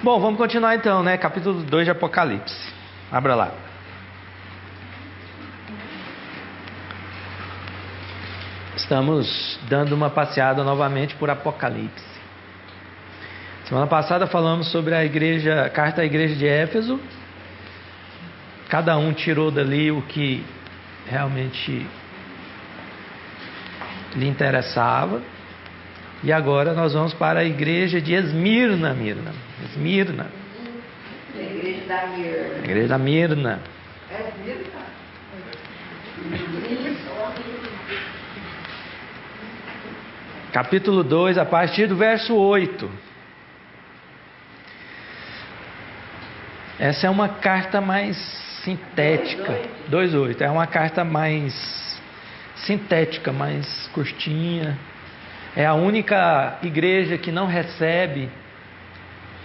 Bom, vamos continuar então, né? Capítulo 2 de Apocalipse. Abra lá. Estamos dando uma passeada novamente por Apocalipse. Semana passada falamos sobre a carta à igreja de Éfeso. Cada um tirou dali o que realmente lhe interessava. E agora nós vamos para a igreja de Esmirna. Esmirna. A igreja da Mirna. A igreja da Mirna. É Mirna? Capítulo 2, a partir do verso 8. Essa é uma carta mais sintética. 2:8. É uma carta mais sintética, mais curtinha. É a única igreja que não recebe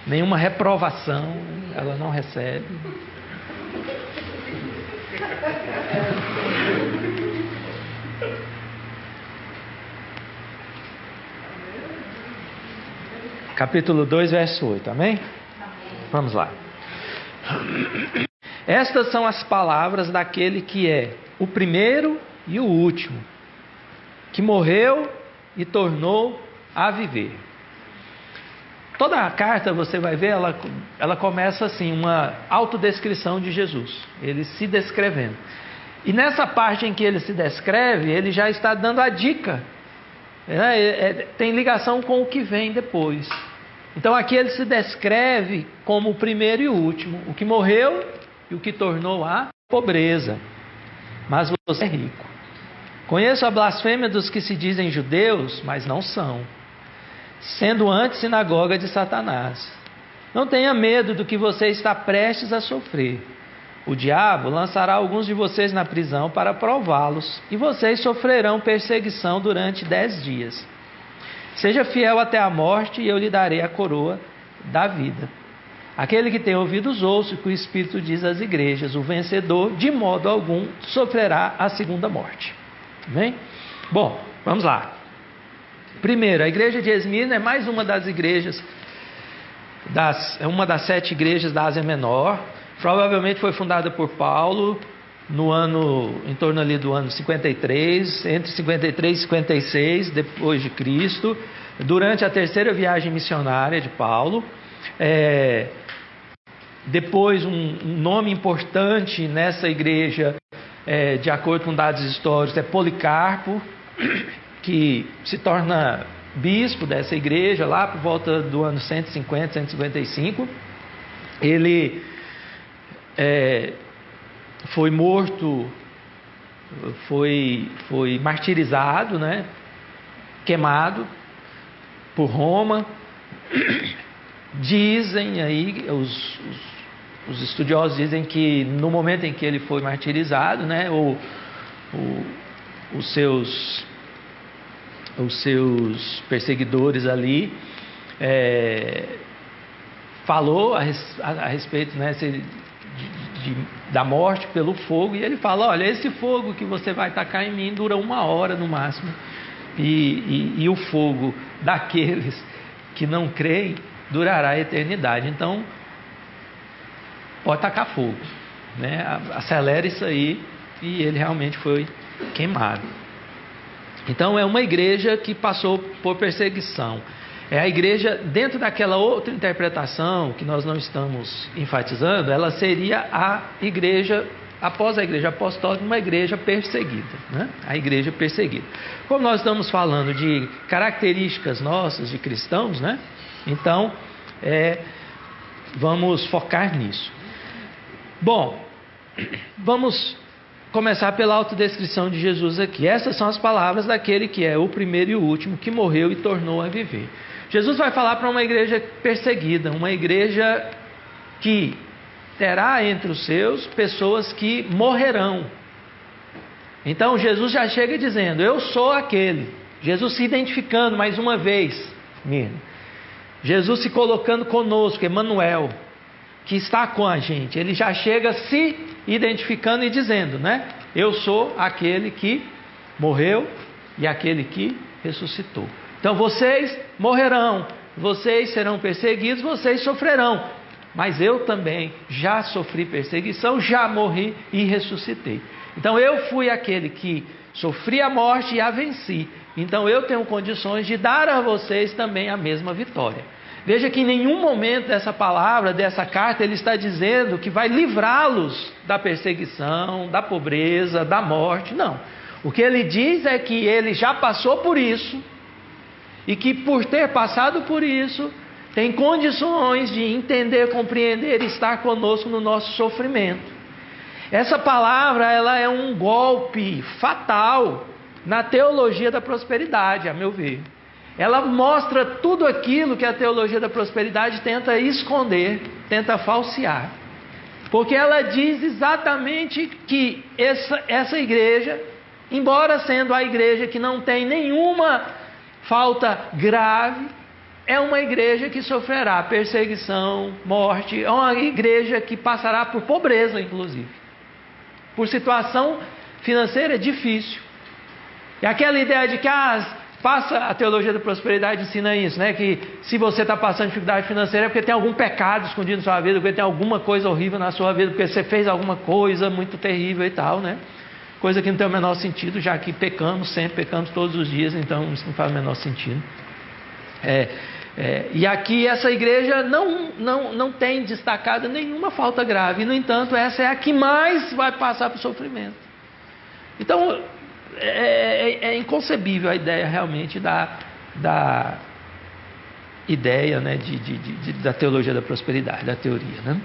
nenhuma reprovação. Ela não recebe. Capítulo 2, verso 8. Amém? Vamos lá. Estas são as palavras daquele que é o primeiro e o último, que morreu e tornou a viver. Toda a carta, você vai ver, ela começa assim, uma autodescrição de Jesus, ele se descrevendo. E nessa parte em que ele se descreve, ele já está dando a dica, tem ligação com o que vem depois. Então aqui ele se descreve como o primeiro e o último, o que morreu e o que tornou a pobreza. Mas você é rico. Conheço a blasfêmia dos que se dizem judeus, mas não são, sendo antes sinagoga de Satanás. Não tenha medo do que você está prestes a sofrer. O diabo lançará alguns de vocês na prisão para prová-los, e vocês sofrerão perseguição durante 10 dias. Seja fiel até a morte, e eu lhe darei a coroa da vida. Aquele que tem ouvidos ouça o que o Espírito diz às igrejas. O vencedor, de modo algum, sofrerá a segunda morte. Amém? Bom, vamos lá. Primeiro, a igreja de Esmirna é mais uma das igrejas, é uma das 7 igrejas da Ásia Menor. Provavelmente foi fundada por Paulo em torno ali do ano 53, entre 53 e 56 depois de Cristo, durante a terceira viagem missionária de Paulo. Depois um nome importante nessa igreja, de acordo com dados históricos, é Policarpo, que se torna bispo dessa igreja lá por volta do ano 150, 155. Ele foi morto, foi martirizado, né? Queimado por Roma. Dizem aí, os estudiosos dizem que no momento em que ele foi martirizado, né, os seus perseguidores ali falou a respeito, né, da morte pelo fogo, e ele fala: olha, esse fogo que você vai tacar em mim dura 1 hora no máximo, e o fogo daqueles que não creem durará a eternidade. Então pode tacar fogo, né? Acelera isso aí. E ele realmente foi queimado. Então é uma igreja que passou por perseguição. É a igreja, dentro daquela outra interpretação que nós não estamos enfatizando, ela seria a igreja, após a igreja apostólica, uma igreja perseguida, né? A igreja perseguida. Como nós estamos falando de características nossas de cristãos, né? Então vamos focar nisso. Bom, vamos começar pela autodescrição de Jesus aqui. Essas são as palavras daquele que é o primeiro e o último, que morreu e tornou a viver. Jesus vai falar para uma igreja perseguida, uma igreja que terá entre os seus pessoas que morrerão. Então Jesus já chega dizendo: eu sou aquele. Jesus se identificando mais uma vez, Jesus se colocando conosco, Emmanuel, que está com a gente. Ele já chega se identificando e dizendo, né? Eu sou aquele que morreu e aquele que ressuscitou. Então vocês morrerão, vocês serão perseguidos, vocês sofrerão. Mas eu também já sofri perseguição, já morri e ressuscitei. Então eu fui aquele que sofri a morte e a venci. Então eu tenho condições de dar a vocês também a mesma vitória. Veja que em nenhum momento dessa palavra, dessa carta, ele está dizendo que vai livrá-los da perseguição, da pobreza, da morte. Não. O que ele diz é que ele já passou por isso e que por ter passado por isso, tem condições de entender, compreender e estar conosco no nosso sofrimento. Essa palavra, ela é um golpe fatal na teologia da prosperidade, a meu ver. Ela mostra tudo aquilo que a teologia da prosperidade tenta esconder, tenta falsear. Porque ela diz exatamente que essa igreja, embora sendo a igreja que não tem nenhuma falta grave, é uma igreja que sofrerá perseguição, morte, é uma igreja que passará por pobreza, inclusive. Por situação financeira difícil. E aquela ideia de que a teologia da prosperidade ensina isso, né? Que se você está passando dificuldade financeira é porque tem algum pecado escondido na sua vida, porque tem alguma coisa horrível na sua vida, porque você fez alguma coisa muito terrível e tal, né? Coisa que não tem o menor sentido, já que pecamos sempre, pecamos todos os dias, então isso não faz o menor sentido. E aqui essa igreja não tem destacado nenhuma falta grave, e no entanto essa é a que mais vai passar por sofrimento. Então é inconcebível a ideia realmente da ideia, né, da teologia da prosperidade, da teoria, né?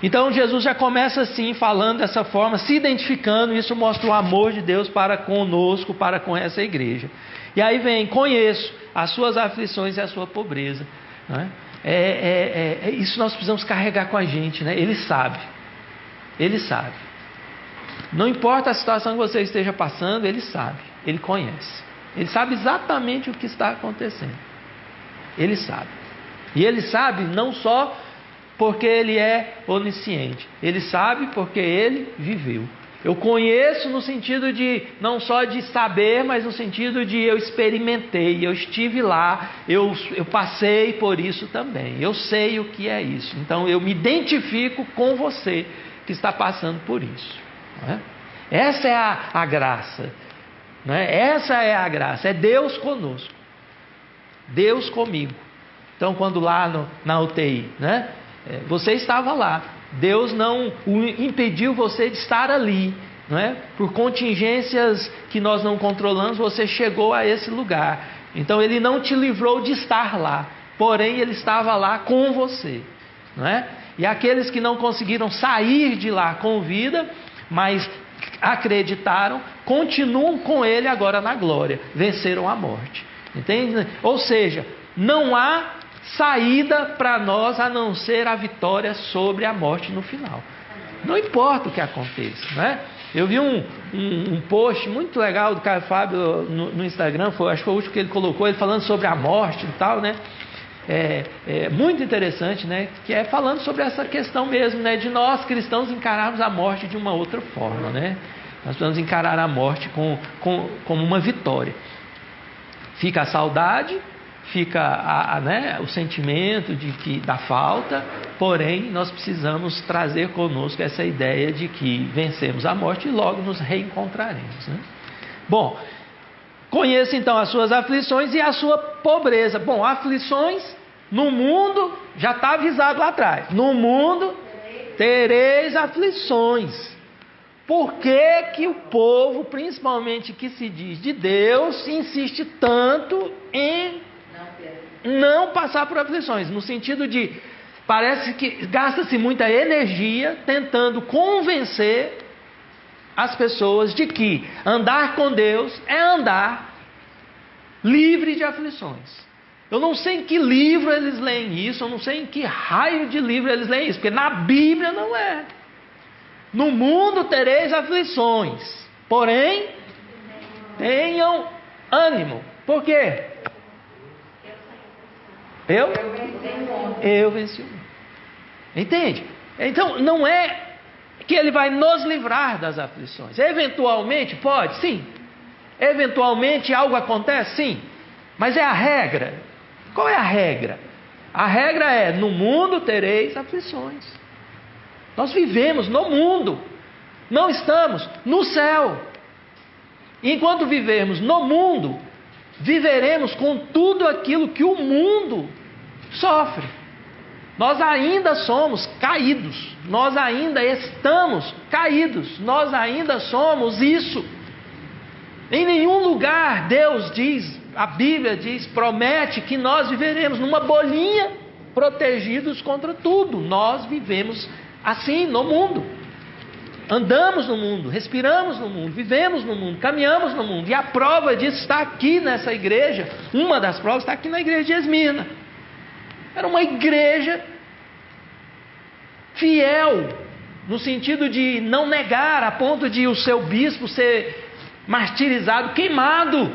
Então Jesus já começa assim, falando dessa forma, se identificando, isso mostra o amor de Deus para conosco, para com essa igreja. E aí vem, conheço as suas aflições e a sua pobreza, não é? Isso nós precisamos carregar com a gente, né? Ele sabe, não importa a situação que você esteja passando, Ele sabe, Ele conhece, Ele sabe exatamente o que está acontecendo, Ele sabe, e Ele sabe não só porque Ele é onisciente, Ele sabe porque Ele viveu. Eu conheço no sentido de, não só de saber, mas no sentido de eu experimentei, eu estive lá, eu passei por isso também, eu sei o que é isso. Então eu me identifico com você que está passando por isso, não é? Essa é a graça, não é? Essa é a graça, é Deus conosco, Deus comigo. Então quando lá na UTI, né? Você estava lá, Deus não impediu você de estar ali, não é? Por contingências que nós não controlamos, você chegou a esse lugar. Então Ele não te livrou de estar lá, porém Ele estava lá com você, não é? E aqueles que não conseguiram sair de lá com vida, mas acreditaram, continuam com Ele agora na glória, venceram a morte, entende? Ou seja, não há saída para nós a não ser a vitória sobre a morte no final. Não importa o que aconteça, né? Eu vi um post muito legal do Caio Fábio no Instagram, acho que foi o último que ele colocou, ele falando sobre a morte e tal, né? Muito interessante, né? Que é falando sobre essa questão mesmo, né? De nós cristãos encararmos a morte de uma outra forma, né? Nós precisamos encarar a morte como uma vitória. Fica a saudade, fica né, o sentimento da falta, porém nós precisamos trazer conosco essa ideia de que vencemos a morte e logo nos reencontraremos, né? Bom, conheça então as suas aflições e a sua pobreza. Bom, aflições no mundo, já está avisado lá atrás, no mundo tereis aflições. Por que o povo, principalmente que se diz de Deus, insiste tanto em não passar por aflições? No sentido de, parece que gasta-se muita energia tentando convencer as pessoas de que andar com Deus é andar livre de aflições. Eu não sei em que livro eles leem isso, eu não sei em que raio de livro eles leem isso, porque na Bíblia não é. No mundo tereis aflições, porém tenham ânimo. Por quê? Eu venci o mundo. Entende? Então não é que Ele vai nos livrar das aflições. Eventualmente pode, sim. Eventualmente algo acontece, sim. Mas é a regra? Qual é a regra? A regra é: no mundo tereis aflições. Nós vivemos no mundo, não estamos no céu. Enquanto vivermos no mundo, viveremos com tudo aquilo que o mundo sofre. Nós ainda somos caídos, nós ainda estamos caídos, nós ainda somos isso. Em nenhum lugar Deus diz, a Bíblia diz, promete que nós viveremos numa bolinha, protegidos contra tudo. Nós vivemos assim no mundo. Andamos no mundo, respiramos no mundo, vivemos no mundo, caminhamos no mundo. E a prova disso está aqui nessa igreja. Uma das provas está aqui na igreja de Esmirna. Era uma igreja fiel, no sentido de não negar, a ponto de o seu bispo ser martirizado, queimado.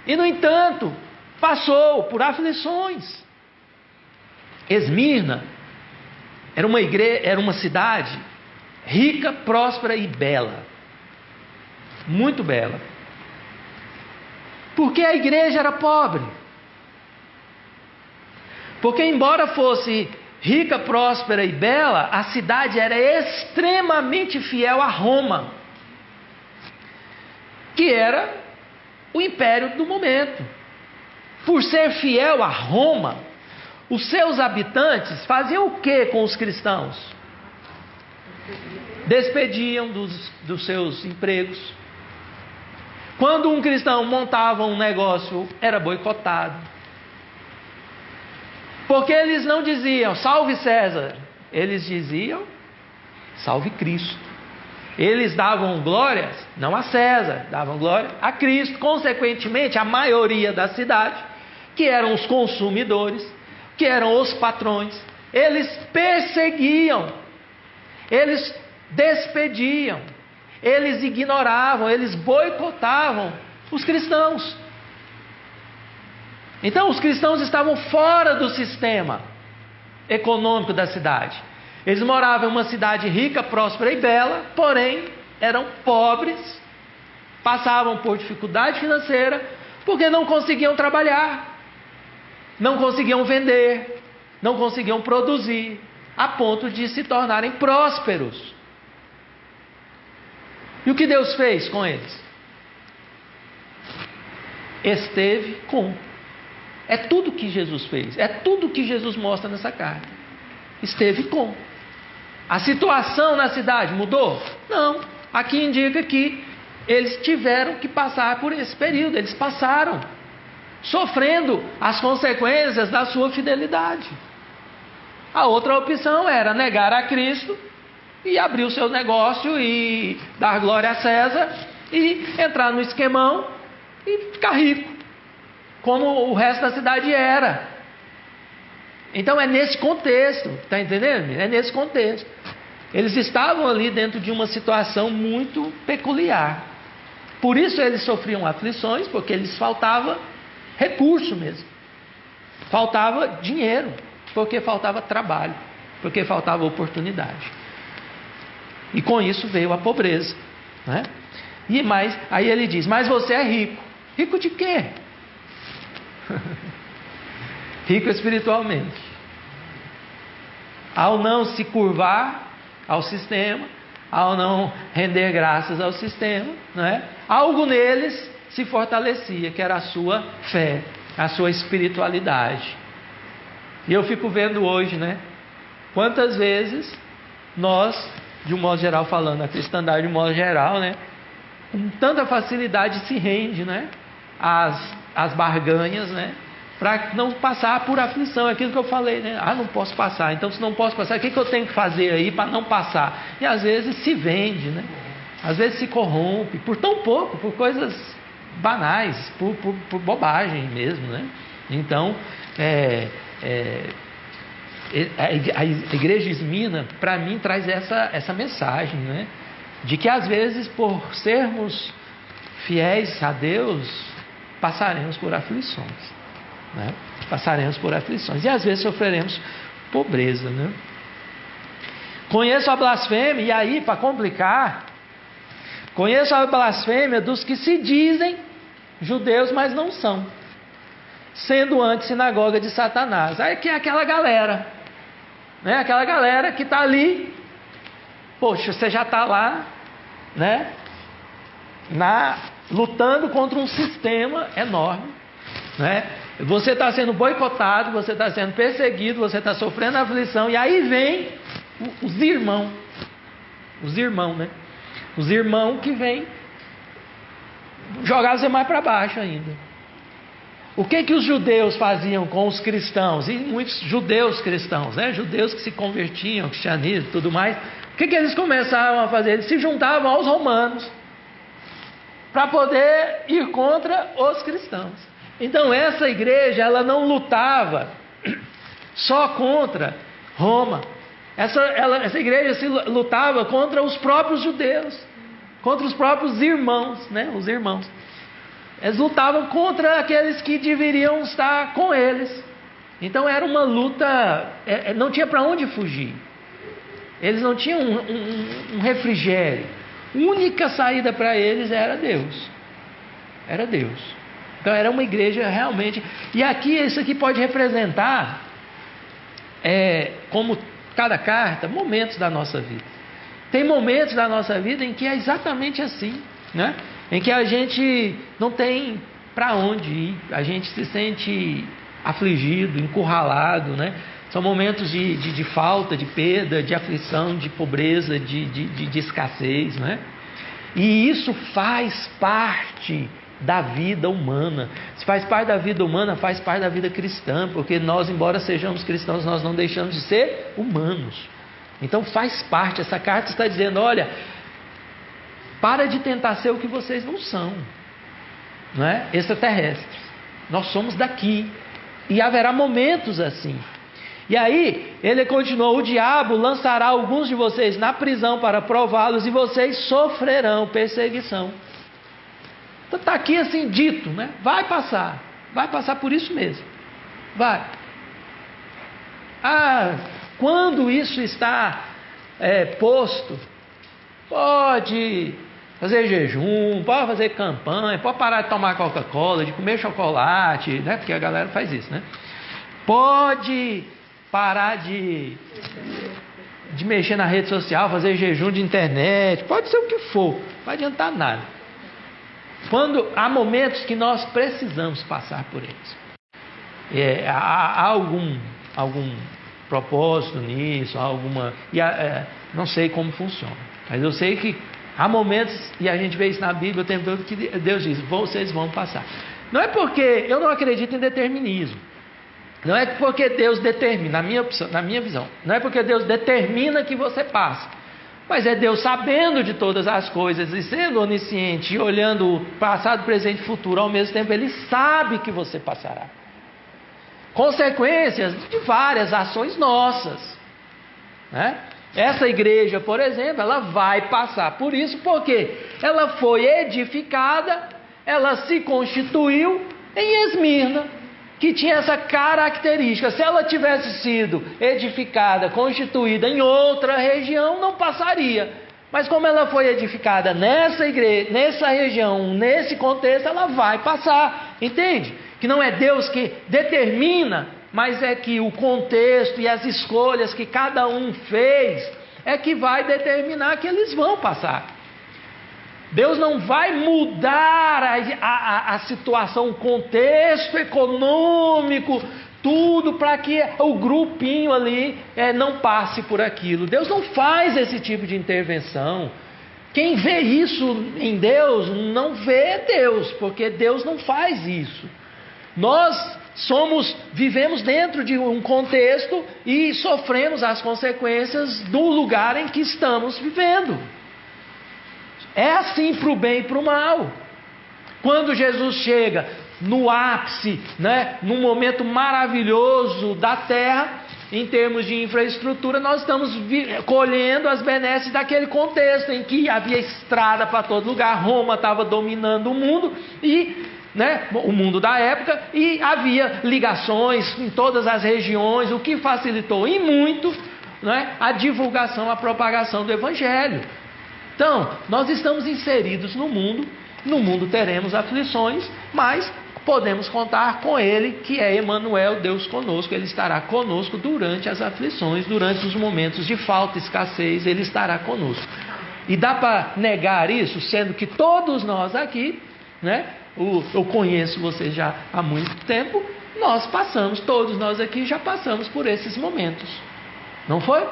E no entanto, passou por aflições. Esmirna era uma cidade rica, próspera e bela. Muito bela. Porque a igreja era pobre. Porque embora fosse rica, próspera e bela, a cidade era extremamente fiel a Roma, que era o império do momento. Por ser fiel a Roma, os seus habitantes faziam o que com os cristãos? Despediam dos seus empregos. Quando um cristão montava um negócio, era boicotado. Porque eles não diziam, salve César. Eles diziam, salve Cristo. Eles davam glórias, não a César, davam glória a Cristo. Consequentemente, a maioria da cidade, que eram os consumidores, que eram os patrões, eles perseguiam, eles despediam, eles ignoravam, eles boicotavam os cristãos. Então os cristãos estavam fora do sistema econômico da cidade. Eles moravam em uma cidade rica, próspera e bela, porém eram pobres, passavam por dificuldade financeira, porque não conseguiam trabalhar, não conseguiam vender, não conseguiam produzir, a ponto de se tornarem prósperos. E o que Deus fez com eles? Esteve com. É tudo que Jesus fez, é tudo que Jesus mostra nessa carta. Esteve com. A situação na cidade mudou? Não. Aqui indica que eles tiveram que passar por esse período, eles passaram, sofrendo as consequências da sua fidelidade. A outra opção era negar a Cristo e abrir o seu negócio e dar glória a César e entrar no esquemão e ficar rico, como o resto da cidade era. Então é nesse contexto, está entendendo? É nesse contexto. Eles estavam ali dentro de uma situação muito peculiar. Por isso eles sofriam aflições, porque lhes faltava recurso mesmo. Faltava dinheiro, porque faltava trabalho, porque faltava oportunidade. E com isso veio a pobreza, né? Aí ele diz, mas você é rico. Rico de quê? Rico espiritualmente. Ao não se curvar ao sistema, ao não render graças ao sistema, né? Algo neles se fortalecia, que era a sua fé, a sua espiritualidade. E eu fico vendo hoje, né? Quantas vezes nós, de um modo geral falando, a cristandade de um modo geral, né? Com tanta facilidade se rende, né? As barganhas, né? Para não passar por aflição, é aquilo que eu falei, né? Não posso passar, então se não posso passar, o que eu tenho que fazer aí para não passar? E às vezes se vende, né? Às vezes se corrompe, por tão pouco, por coisas banais, por bobagem mesmo, né? Então, a igreja de Esmirna, para mim, traz essa mensagem, né? De que às vezes, por sermos fiéis a Deus, passaremos por aflições, né? Passaremos por aflições e às vezes sofreremos pobreza, né? Conheço a blasfêmia, e aí, para complicar, conheço a blasfêmia dos que se dizem judeus, mas não são, sendo antes sinagoga de Satanás. Aí que é aquela galera, né? Aquela galera que está ali, poxa, você já está lá, né? Lutando contra um sistema enorme, né? Você está sendo boicotado, você está sendo perseguido, você está sofrendo aflição, e aí vem os irmãos, né? Os irmãos que vêm jogar você mais para baixo ainda. O que os judeus faziam com os cristãos? E muitos judeus cristãos, né? Judeus que se convertiam, cristianismo e tudo mais. O que eles começaram a fazer? Eles se juntavam aos romanos para poder ir contra os cristãos. Então essa igreja, ela não lutava só contra Roma. Essa igreja lutava contra os próprios judeus, contra os próprios irmãos, né? Os irmãos. Eles lutavam contra aqueles que deveriam estar com eles. Então era uma luta, não tinha para onde fugir. Eles não tinham um refrigério. A única saída para eles era Deus. Era Deus. Então era uma igreja realmente. E aqui, isso aqui pode representar, como cada carta, momentos da nossa vida. Tem momentos da nossa vida em que é exatamente assim, né? Em que a gente não tem para onde ir, a gente se sente afligido, encurralado, né? São momentos de falta, de perda, de aflição, de pobreza, de escassez, né? E isso faz parte da vida humana. Se faz parte da vida humana, faz parte da vida cristã, porque nós, embora sejamos cristãos, nós não deixamos de ser humanos. Então faz parte. Essa carta está dizendo: olha, para de tentar ser o que vocês não são, não é? Extraterrestres. Nós somos daqui, e haverá momentos assim. E aí ele continuou: o diabo lançará alguns de vocês na prisão para prová-los, e vocês sofrerão perseguição. Então está aqui assim dito, né? Vai passar por isso mesmo, vai. Quando isso está posto, pode fazer jejum, pode fazer campanha, pode parar de tomar Coca-Cola, de comer chocolate, né? Porque a galera faz isso, né? Pode parar de mexer na rede social, fazer jejum de internet, pode ser o que for, não vai adiantar nada. Quando há momentos que nós precisamos passar por eles, há algum propósito nisso, não sei como funciona, mas eu sei que há momentos, e a gente vê isso na Bíblia o tempo todo, que Deus diz: vocês vão passar. Não é porque eu não acredito em determinismo, não é porque Deus determina, na minha visão, não é porque Deus determina que você passe, mas é Deus sabendo de todas as coisas e sendo onisciente e olhando o passado, presente e futuro ao mesmo tempo. Ele sabe que você passará. Consequências de várias ações nossas, né? Essa igreja, por exemplo, ela vai passar por isso, porque ela foi edificada, ela se constituiu em Esmirna, que tinha essa característica. Se ela tivesse sido edificada, constituída em outra região, não passaria. Mas como ela foi edificada nessa igreja, nessa região, nesse contexto, ela vai passar. Entende? Que não é Deus que determina, mas é que o contexto e as escolhas que cada um fez é que vai determinar que eles vão passar. Deus não vai mudar a situação, o contexto econômico, tudo para que o grupinho ali não passe por aquilo. Deus não faz esse tipo de intervenção. Quem vê isso em Deus não vê Deus, porque Deus não faz isso. Nós vivemos dentro de um contexto e sofremos as consequências do lugar em que estamos vivendo. É assim para o bem e para o mal. Quando Jesus chega no ápice, né, num momento maravilhoso da terra, em termos de infraestrutura, nós estamos colhendo as benesses daquele contexto em que havia estrada para todo lugar, Roma estava dominando o mundo, o mundo da época, e havia ligações em todas as regiões, o que facilitou e muito, né, a divulgação, a propagação do Evangelho. Então, nós estamos inseridos no mundo teremos aflições, mas podemos contar com Ele, que é Emanuel, Deus conosco. Ele estará conosco durante as aflições, durante os momentos de falta, escassez, Ele estará conosco. E dá para negar isso, sendo que todos nós aqui, né, eu conheço vocês já há muito tempo, nós passamos, todos nós aqui já passamos por esses momentos. Não foi?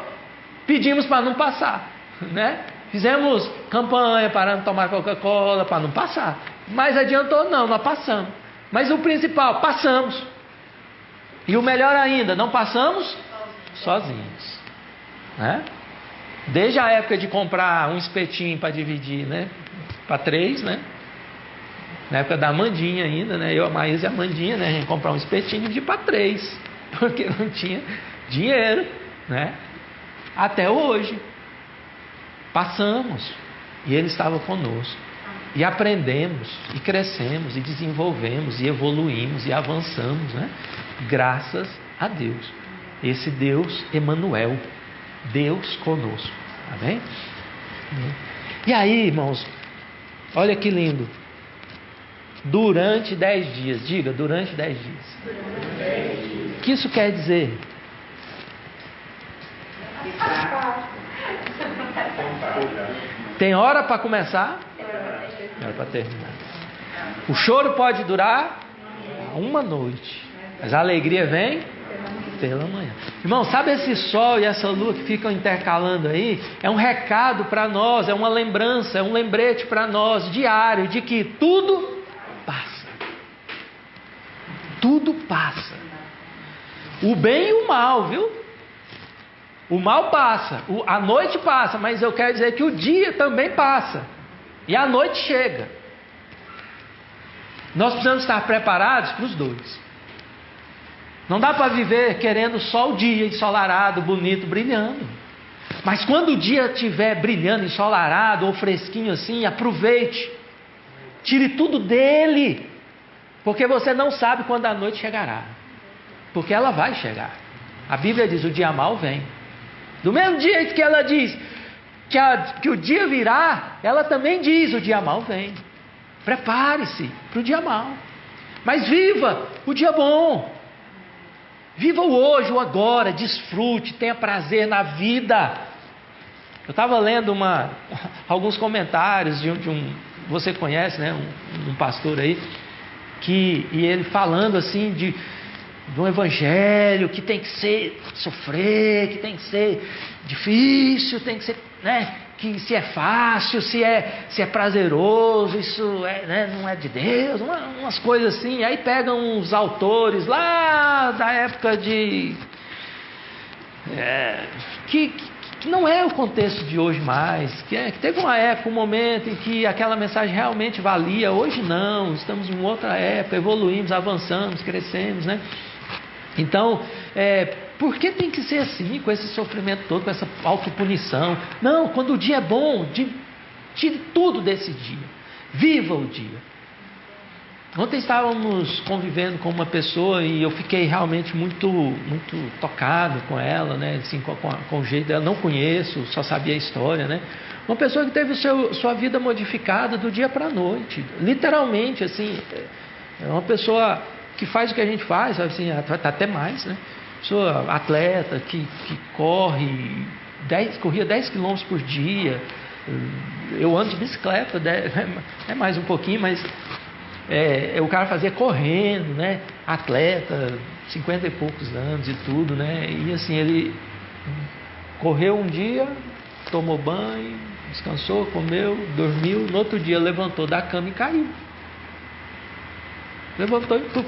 Pedimos para não passar, né? Fizemos campanha para não tomar Coca-Cola, para não passar. Mas adiantou? Não, nós passamos. Mas o principal, passamos. E o melhor ainda, não passamos sozinhos, né? Desde a época de comprar um espetinho para dividir, né? Para 3, né? Na época da Amandinha ainda, né? Eu, a Maísa e a Amandinha, né? A gente comprar um espetinho e dividir para 3, porque não tinha dinheiro, né? Até hoje. Passamos. E Ele estava conosco. E aprendemos, e crescemos, e desenvolvemos, e evoluímos, e avançamos, né? Graças a Deus. Esse Deus Emanuel, Deus conosco. Amém? E aí, irmãos, olha que lindo. Durante 10 dias, diga, durante 10 dias. O que isso quer dizer? Tem hora para começar? Hora para terminar. O choro pode durar uma noite, mas a alegria vem pela manhã. Irmão, sabe esse sol e essa lua que ficam intercalando aí? É um recado para nós, é uma lembrança, é um lembrete para nós diário de que tudo passa. Tudo passa. O bem e o mal, viu? O mal passa, a noite passa, mas eu quero dizer que o dia também passa. E a noite chega. Nós precisamos estar preparados para os dois. Não dá para viver querendo só o dia ensolarado, bonito, brilhando. Mas quando o dia estiver brilhando, ensolarado ou fresquinho assim, aproveite. Tire tudo dele. Porque você não sabe quando a noite chegará. Porque ela vai chegar. A Bíblia diz, o dia mau vem. Do mesmo jeito que ela diz que o dia virá, ela também diz, o dia mau vem. Prepare-se para o dia mau. Mas viva o dia bom. Viva o hoje, o agora, desfrute, tenha prazer na vida. Eu estava lendo alguns comentários de um você conhece, né, um pastor aí, e ele falando assim de um evangelho que tem que ser sofrer, que tem que ser difícil, tem que ser, né, que se é fácil, se é prazeroso, isso né, não é de Deus, umas coisas assim. Aí pegam uns autores lá da época que não é o contexto de hoje mais, que teve uma época, um momento em que aquela mensagem realmente valia. Hoje não, estamos em outra época, evoluímos, avançamos, crescemos, né? Então, por que tem que ser assim, com esse sofrimento todo, com essa autopunição? Não, quando o dia é bom, tire tudo desse dia, viva o dia. Ontem estávamos convivendo com uma pessoa e eu fiquei realmente muito, muito tocado com ela, né? Assim, com o jeito dela. Não conheço, só sabia a história, né? Uma pessoa que teve sua vida modificada do dia para a noite, literalmente, assim. É uma pessoa que faz o que a gente faz, assim, até mais, né? Pessoa atleta que corria 10 km por dia. Eu ando de bicicleta, é mais um pouquinho, mas o cara fazia correndo, né? Atleta, 50 e poucos anos e tudo, né? E assim, ele correu um dia, tomou banho, descansou, comeu, dormiu, no outro dia levantou da cama e caiu. Levantou e puf.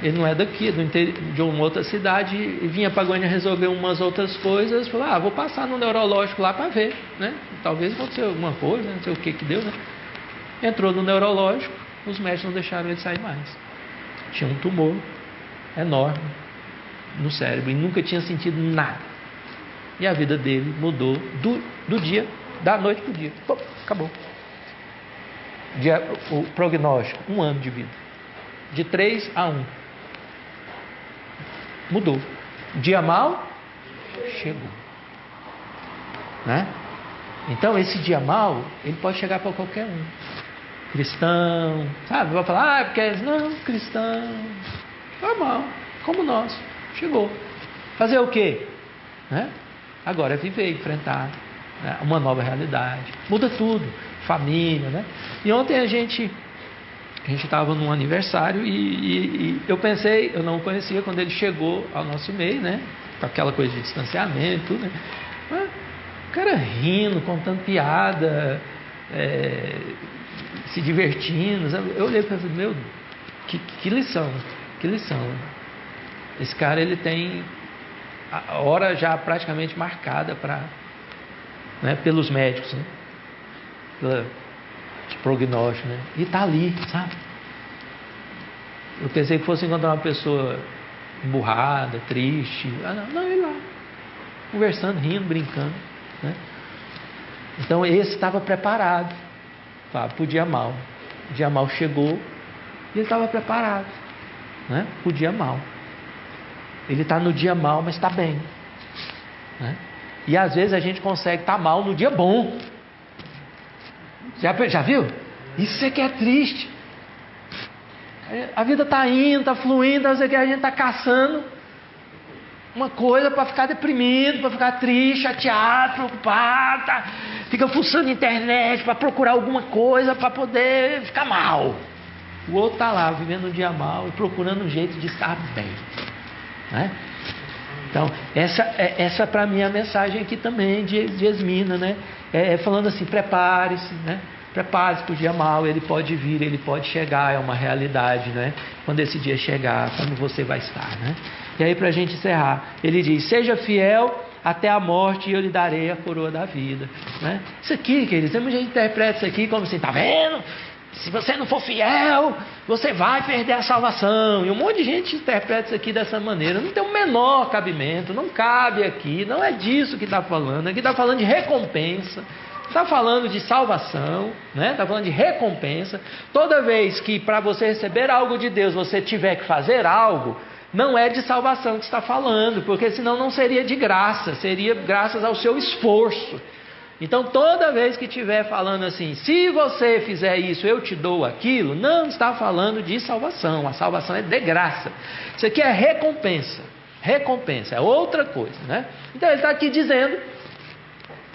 Ele não é daqui, é de uma outra cidade, e vinha para Goiânia resolver umas outras coisas. Falou, vou passar no neurológico lá para ver, né? Talvez aconteceu alguma coisa, não sei o que deu, né? Entrou no neurológico, os médicos não deixaram ele sair mais. Tinha um tumor enorme no cérebro e nunca tinha sentido nada. E a vida dele mudou do dia, da noite para o dia. Pô, acabou. O prognóstico, 1 ano de vida. De 3 a 1. Mudou. Dia mau, chegou. Né? Então esse dia mau, ele pode chegar para qualquer um. cristão, sabe? Vai falar, porque não, cristão, normal, como nós, chegou. Fazer o quê? Né? Agora é viver, enfrentar, né? Uma nova realidade, muda tudo, família, né? E ontem a gente estava num aniversário e eu pensei, eu não o conhecia quando ele chegou ao nosso meio, né? Com aquela coisa de distanciamento, tudo, né? Mas, o cara rindo, contando piada, se divertindo, sabe? Eu olhei e pensei, meu, que lição, que lição. Esse cara, ele tem a hora já praticamente marcada para, né, pelos médicos, né? De prognóstico, né? E está ali, sabe? Eu pensei que fosse encontrar uma pessoa emburrada, triste. Não, ele lá, conversando, rindo, brincando, né? Então esse estava preparado para o dia mal. O dia mal chegou e ele estava preparado, né? Para o dia mal. Ele está no dia mal, mas está bem, né? E às vezes a gente consegue estar mal no dia bom. Já viu? Isso é que é triste. A vida está indo, está fluindo, a gente está caçando uma coisa para ficar deprimido, para ficar triste, chateado, preocupado, fica fuçando na internet para procurar alguma coisa para poder ficar mal. O outro está lá vivendo um dia mal e procurando um jeito de estar bem, né? Então essa para mim é a mensagem aqui também de Esmina, né? Falando assim, prepare-se, né? Prepare-se para o dia mal, ele pode vir, ele pode chegar, é uma realidade, né? Quando esse dia chegar, como você vai estar, né? E aí, para a gente encerrar, ele diz: seja fiel até a morte e eu lhe darei a coroa da vida, né? Isso aqui, queridos, muita gente interpreta isso aqui como assim, tá vendo? Se você não for fiel, você vai perder a salvação. E um monte de gente interpreta isso aqui dessa maneira. Não tem o menor cabimento, não cabe aqui, não é disso que está falando. Aqui está falando de recompensa. Está falando de salvação, né? Está falando de recompensa. Toda vez que para você receber algo de Deus você tiver que fazer algo, não é de salvação que está falando, porque senão não seria de graça, seria graças ao seu esforço. Então toda vez que estiver falando assim, se você fizer isso eu te dou aquilo, não está falando de salvação. A salvação é de graça. Isso aqui é recompensa. Recompensa, é outra coisa, né? Então ele está aqui dizendo.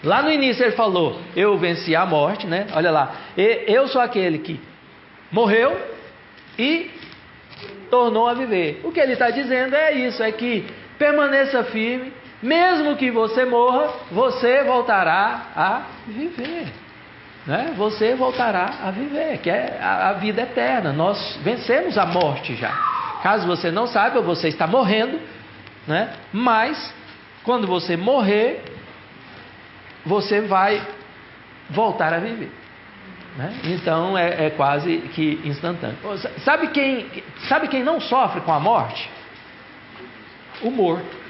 Lá no início ele falou, eu venci a morte, né? Olha lá, eu sou aquele que morreu e tornou a viver. O que ele está dizendo é isso, é que permaneça firme, mesmo que você morra, você voltará a viver, né? Você voltará a viver, que é a vida eterna. Nós vencemos a morte já. Caso você não saiba, você está morrendo, né? Mas quando você morrer, você vai voltar a viver, né? Então é quase que instantâneo. Sabe quem não sofre com a morte? O morto.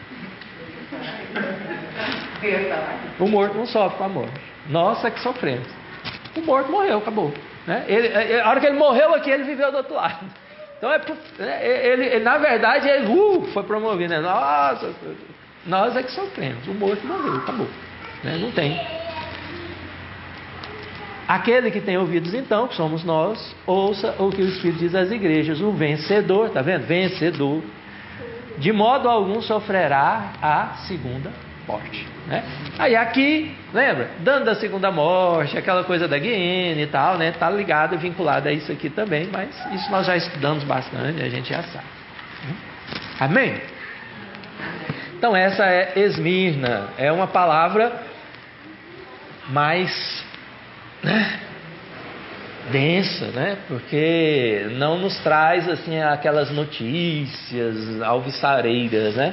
O morto não sofre com a morte. Nós é que sofremos. O morto morreu, acabou, né? A hora que ele morreu aqui, ele viveu do outro lado. Então ele na verdade ele foi promovido, né? Nossa, nós é que sofremos. O morto morreu, acabou. Não tem. Aquele que tem ouvidos, então, que somos nós, ouça o que o Espírito diz às igrejas. O vencedor, está vendo? Vencedor, de modo algum sofrerá a segunda morte, né? Aí aqui, lembra? Dando da segunda morte, aquela coisa da guiene e tal, né? Está ligado, vinculado a isso aqui também, mas isso nós já estudamos bastante, a gente já sabe. Amém? Então essa é Esmirna, é uma palavra mais, né, densa, né? Porque não nos traz assim aquelas notícias alvissareiras, né?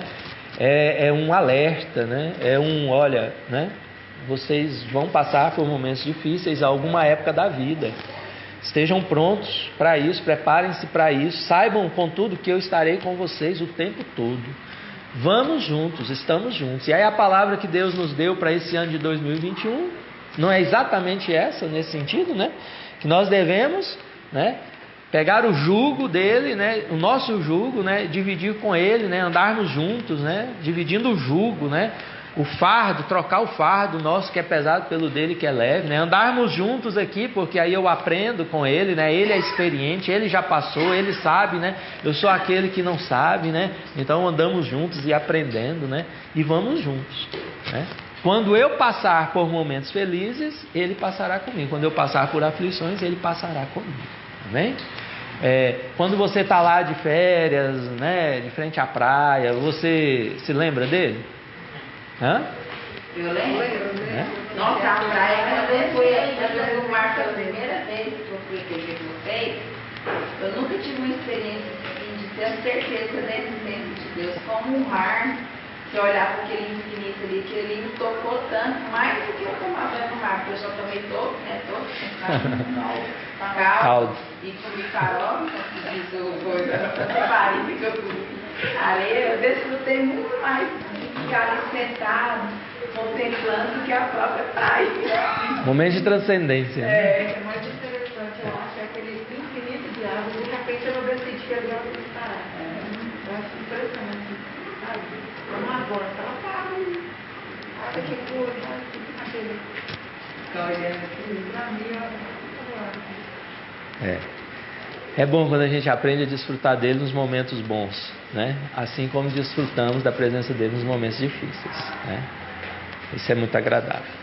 É um alerta, né? Olha, né? Vocês vão passar por momentos difíceis alguma época da vida. Estejam prontos para isso, preparem-se para isso, saibam contudo que eu estarei com vocês o tempo todo. Vamos juntos, estamos juntos. E aí a palavra que Deus nos deu para esse ano de 2021, não é exatamente essa, nesse sentido, né? Que nós devemos, né, pegar o jugo dele, né, o nosso jugo, né, dividir com ele, né, andarmos juntos, né, dividindo o jugo, né, o fardo, trocar o fardo nosso que é pesado pelo dele que é leve, né? Andarmos juntos aqui, porque aí eu aprendo com ele, né? Ele é experiente, ele já passou, ele sabe, né? Eu sou aquele que não sabe, né? Então andamos juntos e aprendendo, né? E vamos juntos, né? Quando eu passar por momentos felizes, ele passará comigo. Quando eu passar por aflições, ele passará comigo. Amém? Quando você está lá de férias, né, de frente à praia, você se lembra dele? Hã? Eu lembro. Nossa, a praia, quando eu fui no mar pela primeira vez que eu fui aquele com vocês, eu nunca tive uma experiência assim, de ter a certeza da existência de Deus. Como o mar, se eu olhar para aquele infinito ali, aquele ali me tocou tanto, mais do que eu tomar banho no mar, porque eu já tomei todos, né? Caldo. E comi farofa, isso foi farinha que eu comi. Areia, eu desfrutei muito mais ficar ali sentado, contemplando do que a própria praia. Momento de transcendência. É muito interessante, eu acho, aquele infinito de água, de repente eu não decidi que agora eu parar. Eu acho impressionante, sabe? Como agora, ela para, olha que coisa, aquele. Olhando aqui, pra mim, É bom quando a gente aprende a desfrutar dele nos momentos bons, né? Assim como desfrutamos da presença dele nos momentos difíceis, né? Isso é muito agradável.